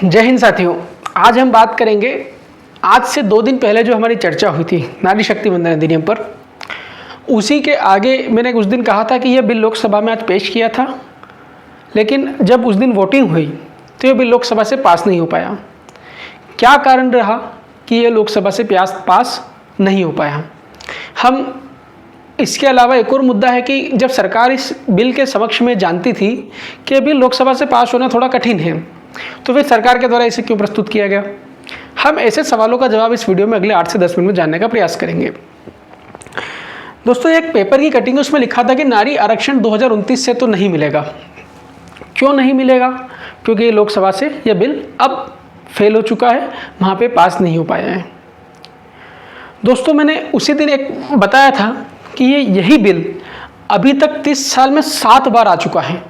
जय हिंद साथियों। आज हम बात करेंगे आज से 2 दिन पहले जो हमारी चर्चा हुई थी नारी शक्ति वंदन अधिनियम पर, उसी के आगे मैंने उस दिन कहा था कि यह बिल लोकसभा में आज पेश किया था, लेकिन जब उस दिन वोटिंग हुई तो यह बिल लोकसभा से पास नहीं हो पाया। क्या कारण रहा कि यह लोकसभा से पास नहीं हो पाया? हम इसके अलावा एक और मुद्दा है कि जब सरकार इस बिल के समक्ष में जानती थी कि यह बिल लोकसभा से पास होना थोड़ा कठिन है, तो फिर सरकार के द्वारा इसे क्यों प्रस्तुत किया गया? हम ऐसे सवालों का जवाब इस वीडियो में अगले 8 से 10 मिनट में जानने का प्रयास करेंगे। दोस्तों, एक पेपर की कटिंग, उसमें लिखा था कि नारी आरक्षण 2029 से तो नहीं मिलेगा। क्यों नहीं मिलेगा? क्योंकि लोकसभा से यह बिल अब फेल हो चुका है, वहाँ पे पास नहीं हो पाया है। दोस्तों, मैंने उसी दिन एक बताया था कि यही बिल अभी तक 30 साल में 7 बार आ चुका है,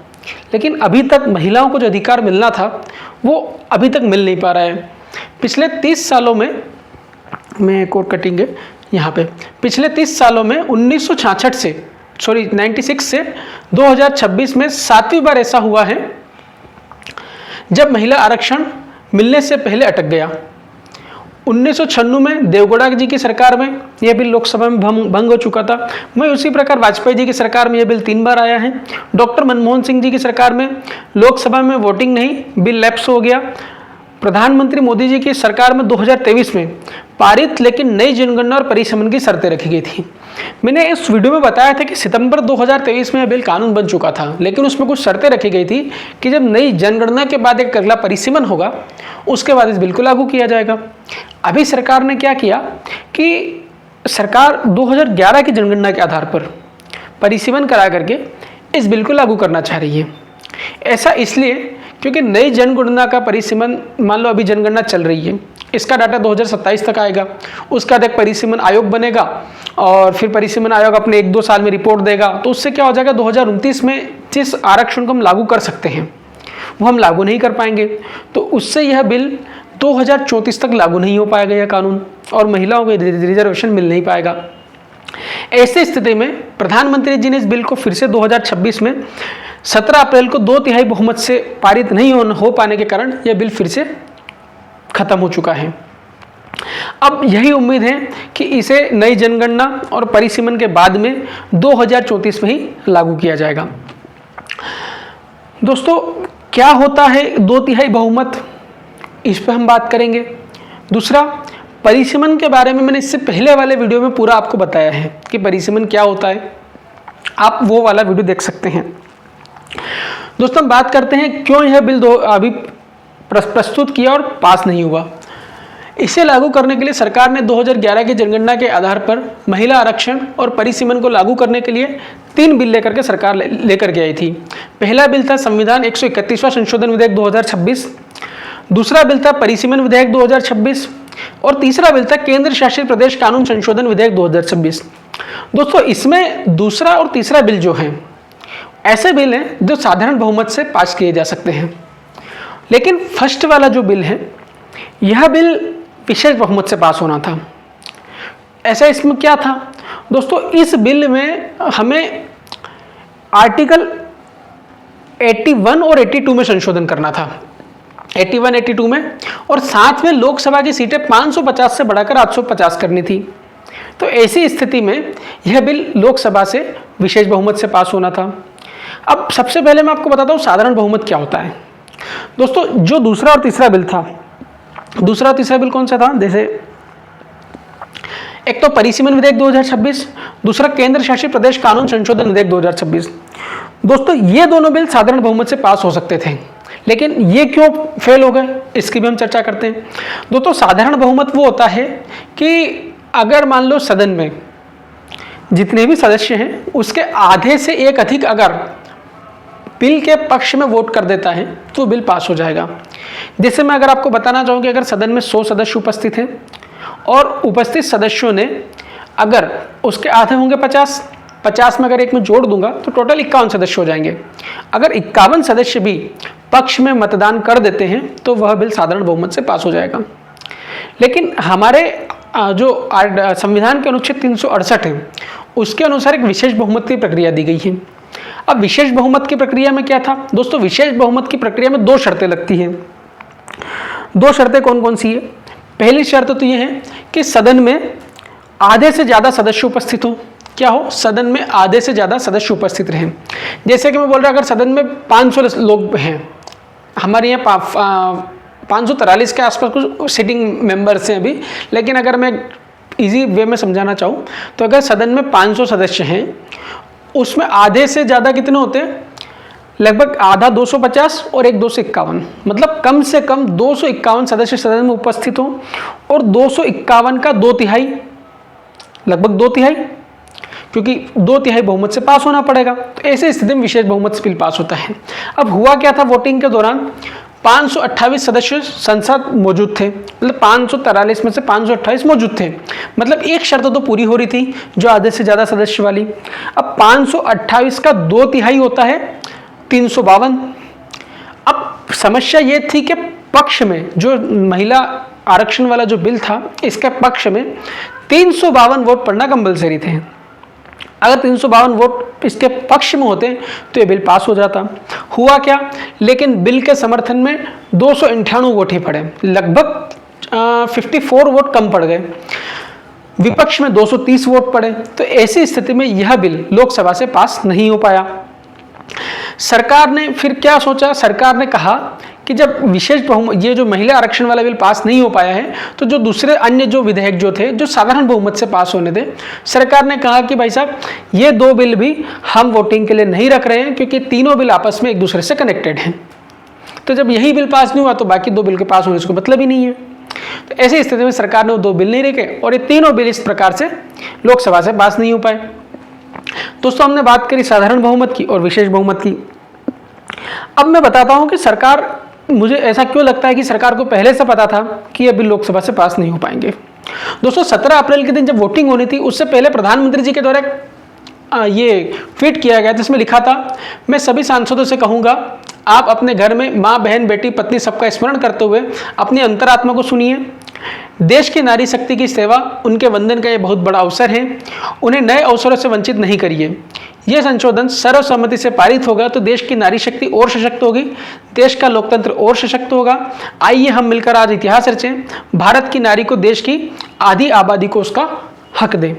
लेकिन अभी तक महिलाओं को जो अधिकार मिलना था वो अभी तक मिल नहीं पा रहा है। पिछले 30 सालों में, मैं एक और कटिंग है यहाँ पे, पिछले 30 सालों में 96 से 2026 में 7वीं बार ऐसा हुआ है जब महिला आरक्षण मिलने से पहले अटक गया। 1996 में देवगौड़ा जी की सरकार में यह बिल लोकसभा में भंग हो चुका था। वहीं उसी प्रकार वाजपेयी जी की सरकार में यह बिल 3 बार आया है। डॉक्टर मनमोहन सिंह जी की सरकार में लोकसभा में वोटिंग नहीं, बिल लैप्स हो गया। प्रधानमंत्री मोदी जी की सरकार में 2023 में पारित, लेकिन नई जनगणना और परिसीमन की शर्तें रखी गई थी। मैंने इस वीडियो में बताया था कि सितंबर 2023 में यह बिल कानून बन चुका था, लेकिन उसमें कुछ शर्तें रखी गई थी कि जब नई जनगणना के बाद एक अगला परिसीमन होगा, उसके बाद इस बिल को लागू किया जाएगा। अभी सरकार ने क्या किया कि सरकार 2011 की जनगणना के आधार पर परिसीमन करा करके इस बिल को लागू करना चाह रही है। ऐसा इसलिए क्योंकि नई जनगणना का परिसीमन, मान लो अभी जनगणना चल रही है, इसका डाटा 2027 तक आएगा, उसका एक परिसीमन आयोग बनेगा और फिर परिसीमन आयोग अपने 1-2 साल में रिपोर्ट देगा, तो उससे क्या हो जाएगा, 2029 में जिस आरक्षण को हम लागू कर सकते हैं वो हम लागू नहीं कर पाएंगे। तो उससे यह बिल 2034 तक लागू नहीं हो पाएगा यह कानून, और महिलाओं को रिजर्वेशन मिल नहीं पाएगा। ऐसी स्थिति में प्रधानमंत्री जी ने इस बिल को फिर से 2026 में 17 अप्रैल को 2/3 बहुमत से पारित नहीं हो पाने के कारण यह बिल फिर से खत्म हो चुका है। अब यही उम्मीद है कि इसे नई जनगणना और परिसीमन के बाद में 2034 में ही लागू किया जाएगा। दोस्तों, क्या होता है 2/3 बहुमत, इस पर हम बात करेंगे। दूसरा, परिसीमन के बारे में मैंने इससे पहले वाले वीडियो में पूरा आपको बताया है कि परिसीमन क्या होता है, आप वो वाला वीडियो देख सकते हैं। दोस्तों, हम बात करते हैं क्यों यह बिल अभी प्रस्तुत किया और पास नहीं हुआ। इसे लागू करने के लिए सरकार ने 2011 की जनगणना के आधार पर महिला आरक्षण और परिसीमन को लागू करने के लिए 3 बिल लेकर के सरकार लेकर के आई थी। पहला बिल था संविधान 131वां संशोधन विधेयक 2026, दूसरा बिल था परिसीमन विधेयक 2026 और तीसरा बिल था केंद्र शासित प्रदेश कानून संशोधन विधेयक 2026। दोस्तों, इसमें दूसरा और तीसरा बिल जो हैं, ऐसे बिल हैं जो साधारण बहुमत से पास किए जा सकते हैं, लेकिन फर्स्ट वाला जो बिल है, यह बिल विशेष बहुमत से पास होना था। ऐसा इसमें क्या था दोस्तों, इस बिल में हमें आर्टिकल 81 और 82 में संशोधन करना था, 81, 82 में, और साथ में लोकसभा की सीटें 550 से बढ़ाकर 850 करनी थी। तो ऐसी स्थिति में यह बिल लोकसभा से विशेष बहुमत से पास होना था। अब सबसे पहले मैं आपको बताता हूँ साधारण बहुमत क्या होता है। दोस्तों, जो दूसरा और तीसरा बिल था, दूसरा और तीसरा बिल कौन सा था, जैसे एक तो परिसीमन विधेयक 2026, दूसरा केंद्र शासित प्रदेश कानून संशोधन विधेयक 2026। दोस्तों, ये दोनों बिल साधारण बहुमत से पास हो सकते थे, लेकिन ये क्यों फेल हो गए, इसकी भी हम चर्चा करते हैं। दोस्तों, साधारण बहुमत वो होता है कि अगर मान लो सदन में जितने भी सदस्य हैं उसके आधे से एक अधिक अगर बिल के पक्ष में वोट कर देता है तो बिल पास हो जाएगा। जैसे मैं अगर आपको बताना चाहूँ कि अगर सदन में 100 सदस्य उपस्थित हैं और उपस्थित सदस्यों ने, अगर उसके आधे होंगे 50 में अगर एक में जोड़ दूंगा तो टोटल 51 सदस्य हो जाएंगे। अगर 51 सदस्य भी पक्ष में मतदान कर देते हैं तो वह बिल साधारण बहुमत से पास हो जाएगा। लेकिन हमारे जो संविधान के अनुच्छेद 368 है, उसके अनुसार एक विशेष बहुमत की प्रक्रिया दी गई है। अब विशेष बहुमत की प्रक्रिया में क्या था दोस्तों, विशेष बहुमत की प्रक्रिया में 2 शर्तें लगती हैं। दो शर्तें कौन कौन सी है? पहली शर्त तो ये है कि सदन में आधे से ज़्यादा सदस्य उपस्थित हो। क्या हो? सदन में आधे से ज़्यादा सदस्य उपस्थित रहें। जैसे कि मैं बोल रहा अगर सदन में 500 लोग हैं, हमारे यहाँ 543 के आसपास कुछ सिटिंग मेंबर्स हैं अभी, लेकिन अगर मैं इजी वे में समझाना चाहूँ तो अगर सदन में 500 सदस्य हैं, उसमें आधे से ज़्यादा कितने होते हैं? लगभग आधा 250 और एक 251, मतलब कम से कम 251 सदस्य सदन में उपस्थित हों और 251 का 2/3, लगभग 2/3, क्योंकि 2/3 बहुमत से पास होना पड़ेगा। तो ऐसे स्थिति में विशेष बहुमत से बिल पास होता है। अब हुआ क्या था? वोटिंग के दौरान 528 सदस्य संसद मौजूद थे, मतलब 543 में से 528 मौजूद थे, मतलब एक शर्त तो पूरी हो रही थी जो आधे से ज़्यादा सदस्य वाली। अब 528 का 2/3 होता है 352। अब समस्या ये थी कि पक्ष में जो महिला आरक्षण वाला जो बिल था, इसके पक्ष में 352 वोट पड़ना कंपलसरी थे। अगर 352 वोट इसके पक्ष में होते तो ये बिल पास हो जाता। हुआ क्या? लेकिन बिल के समर्थन में 298 वोट ही पड़े, लगभग 54 वोट कम पड़ गए। विपक्ष में 230 वोट पड़े। तो ऐसी स्थिति में यह बिल लोकसभा से पास नहीं हो पाया। सरकार ने फिर क्या सोचा? सरकार ने कहा कि जब विशेष बहुमत, ये जो महिला आरक्षण वाला बिल पास नहीं हो पाया है, तो जो दूसरे अन्य जो विधेयक जो थे जो साधारण बहुमत से पास होने थे, सरकार ने कहा कि भाई साहब ये दो बिल भी हम वोटिंग के लिए नहीं रख रहे हैं, क्योंकि तीनों बिल आपस में एक दूसरे से कनेक्टेड हैं। तो जब यही बिल पास नहीं हुआ तो बाकी दो बिल के पास होने से कोई मतलब ही नहीं है। तो ऐसी स्थिति में सरकार ने वो दो बिल नहीं रखे और ये तीनों बिल इस प्रकार से लोकसभा से पास नहीं हो पाए। दोस्तों, हमने बात करी साधारण बहुमत की और विशेष बहुमत की। अब मैं बताता हूं कि सरकार, मुझे ऐसा क्यों लगता है कि सरकार को पहले से पता था कि ये बिल लोकसभा से पास नहीं हो पाएंगे। दोस्तों, 17 अप्रैल के दिन जब वोटिंग होनी थी, उससे पहले प्रधानमंत्री जी के द्वारा ये ट्वीट किया गया जिसमें लिखा था, मैं सभी सांसदों से कहूंगा आप अपने घर में माँ, बहन, बेटी, पत्नी सबका स्मरण करते हुए अपनी अंतरात्मा को सुनिए। देश की नारी शक्ति की सेवा उनके वंदन का ये बहुत बड़ा अवसर है। उन्हें नए अवसरों से वंचित नहीं करिए। यह संशोधन सर्वसम्मति से पारित होगा तो देश की नारी शक्ति और सशक्त होगी, देश का लोकतंत्र और सशक्त होगा। आइए हम मिलकर आज इतिहास रचें, भारत की नारी को देश की आधी आबादी को उसका हक दें।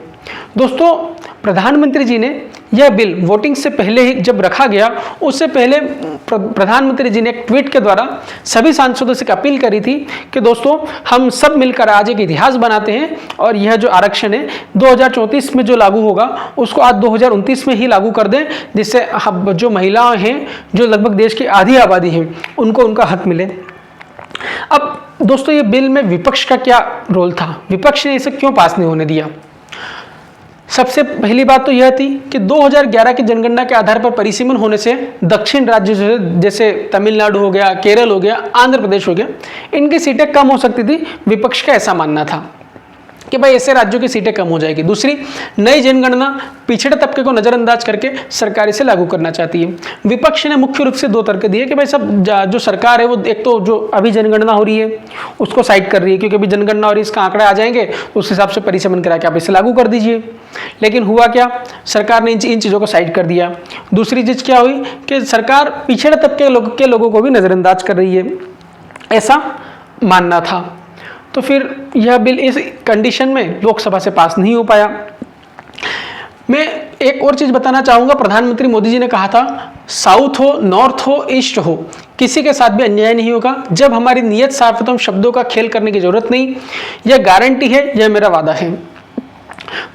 दोस्तों, प्रधानमंत्री जी ने यह बिल वोटिंग से पहले ही जब रखा गया, उससे पहले प्रधानमंत्री जी ने एक ट्वीट के द्वारा सभी सांसदों से अपील करी थी कि दोस्तों हम सब मिलकर आज एक इतिहास बनाते हैं और यह जो आरक्षण है 2034 में जो लागू होगा उसको आज 2029 में ही लागू कर दें, जिससे जो महिलाएं हैं, जो लगभग देश की आधी आबादी है, उनको उनका हक मिले। अब दोस्तों, ये बिल में विपक्ष का क्या रोल था? विपक्ष ने इसे क्यों पास नहीं होने दिया? सबसे पहली बात तो यह थी कि 2011 की जनगणना के आधार पर परिसीमन होने से दक्षिण राज्य जैसे तमिलनाडु हो गया, केरल हो गया, आंध्र प्रदेश हो गया, इनकी सीटें कम हो सकती थी। विपक्ष का ऐसा मानना था कि भाई ऐसे राज्यों की सीटें कम हो जाएगी। दूसरी, नई जनगणना पिछड़े तबके को नजरअंदाज करके सरकार इसे लागू करना चाहती है। विपक्ष ने मुख्य रूप से दो तर्क दिए कि भाई सब जो सरकार है वो एक तो जो अभी जनगणना हो रही है उसको साइड कर रही है, क्योंकि अभी जनगणना और इसका आंकड़े आ जाएंगे तो उस हिसाब से परिसीमन करा के आप इसे लागू कर दीजिए। लेकिन हुआ क्या? सरकार ने इन चीज़ों को साइड कर दिया। दूसरी चीज़ क्या हुई कि सरकार पिछड़े तबके के लोगों को भी नजरअंदाज कर रही है, ऐसा मानना था। तो फिर यह बिल इस कंडीशन में लोकसभा से पास नहीं हो पाया। मैं एक और चीज़ बताना चाहूँगा, प्रधानमंत्री मोदी जी ने कहा था साउथ हो, नॉर्थ हो, ईस्ट हो, किसी के साथ भी अन्याय नहीं होगा। जब हमारी नीयत साफ है तो हम शब्दों का खेल करने की जरूरत नहीं, यह गारंटी है, यह मेरा वादा है।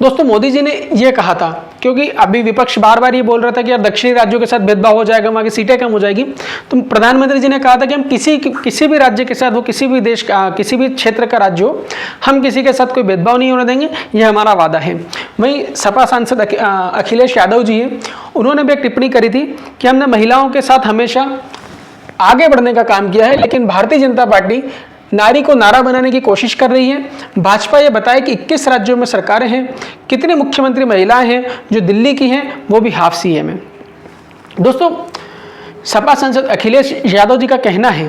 दोस्तों, मोदी जी ने यह कहा था क्योंकि अभी विपक्ष बार बार ये बोल रहा था कि यार दक्षिणी राज्यों के साथ भेदभाव हो जाएगा, वहाँ की सीटें कम हो जाएगी। तो प्रधानमंत्री जी ने कहा था कि हम किसी भी राज्य के साथ, वो किसी भी देश का, किसी भी क्षेत्र का राज्य हो, हम किसी के साथ कोई भेदभाव नहीं होने देंगे, यह हमारा वादा है। वहीं सपा सांसद अखिलेश यादव जी हैं, उन्होंने भी एक टिप्पणी करी थी कि हमने महिलाओं के साथ हमेशा आगे बढ़ने का काम किया है, लेकिन भारतीय जनता पार्टी नारी को नारा बनाने की कोशिश कर रही है। भाजपा ये बताए कि 21 राज्यों में सरकारें हैं, कितने मुख्यमंत्री महिलाएं हैं, जो दिल्ली की हैं वो भी हाफ CM है। दोस्तों, सपा सांसद अखिलेश यादव जी का कहना है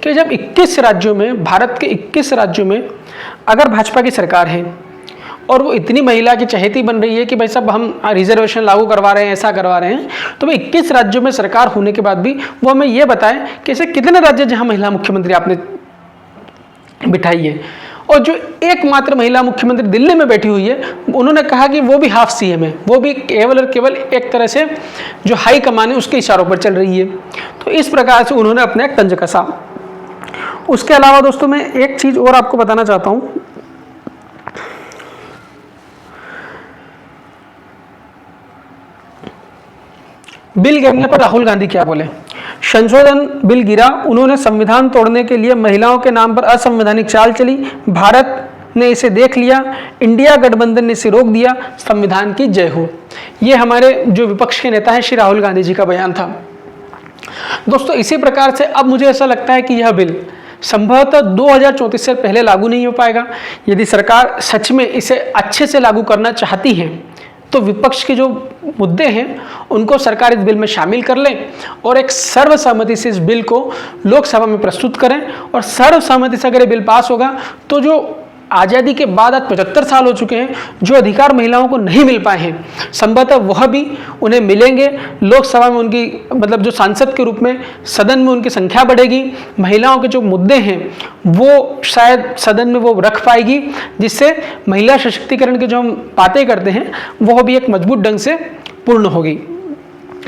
कि जब 21 राज्यों में, भारत के 21 राज्यों में अगर भाजपा की सरकार है और वो इतनी महिला की चहेती बन रही है कि भाई साहब हम रिजर्वेशन लागू करवा रहे हैं, ऐसा करवा रहे हैं, तो भाई 21 राज्यों में सरकार होने के बाद भी वो हमें ये बताएं कि ऐसे कितने राज्य जहाँ महिला मुख्यमंत्री आपने बिठाई है। और जो एकमात्र महिला मुख्यमंत्री दिल्ली में बैठी हुई है, उन्होंने कहा कि वो भी हाफ सीएम है, वो भी केवल और केवल एक तरह से जो हाई कमान है उसके इशारों पर चल रही है। तो इस प्रकार से उन्होंने अपना एक तंज कसा। उसके अलावा दोस्तों मैं एक चीज़ और आपको बताना चाहता हूँ। बिल गिरने पर राहुल गांधी क्या बोले? संशोधन बिल गिरा, उन्होंने संविधान तोड़ने के लिए महिलाओं के नाम पर असंवैधानिक चाल चली, भारत ने इसे देख लिया, इंडिया गठबंधन ने इसे रोक दिया, संविधान की जय हो। ये हमारे जो विपक्ष के नेता हैं श्री राहुल गांधी जी का बयान था। दोस्तों इसी प्रकार से अब मुझे ऐसा लगता है कि यह बिल संभवतः 2034 से पहले लागू नहीं हो पाएगा। यदि सरकार सच में इसे अच्छे से लागू करना चाहती है तो विपक्ष के जो मुद्दे हैं उनको सरकार इस बिल में शामिल कर ले और एक सर्वसम्मति से इस बिल को लोकसभा में प्रस्तुत करें। और सर्वसम्मति से अगर ये बिल पास होगा तो जो आज़ादी के बाद आज 75 साल हो चुके हैं, जो अधिकार महिलाओं को नहीं मिल पाए हैं, संभवतः वह भी उन्हें मिलेंगे। लोकसभा में उनकी मतलब जो सांसद के रूप में सदन में उनकी संख्या बढ़ेगी, महिलाओं के जो मुद्दे हैं वो शायद सदन में वो रख पाएगी, जिससे महिला सशक्तिकरण की जो हम बातें करते हैं वह भी एक मजबूत ढंग से पूर्ण होगी।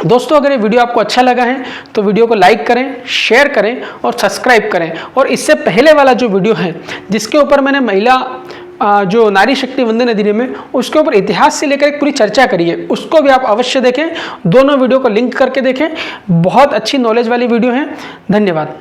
दोस्तों अगर ये वीडियो आपको अच्छा लगा है तो वीडियो को लाइक करें, शेयर करें और सब्सक्राइब करें। और इससे पहले वाला जो वीडियो है जिसके ऊपर मैंने महिला जो नारी शक्ति वंदन अधिनियम में उसके ऊपर इतिहास से लेकर एक पूरी चर्चा करी है, उसको भी आप अवश्य देखें। दोनों वीडियो को लिंक करके देखें, बहुत अच्छी नॉलेज वाली वीडियो है। धन्यवाद।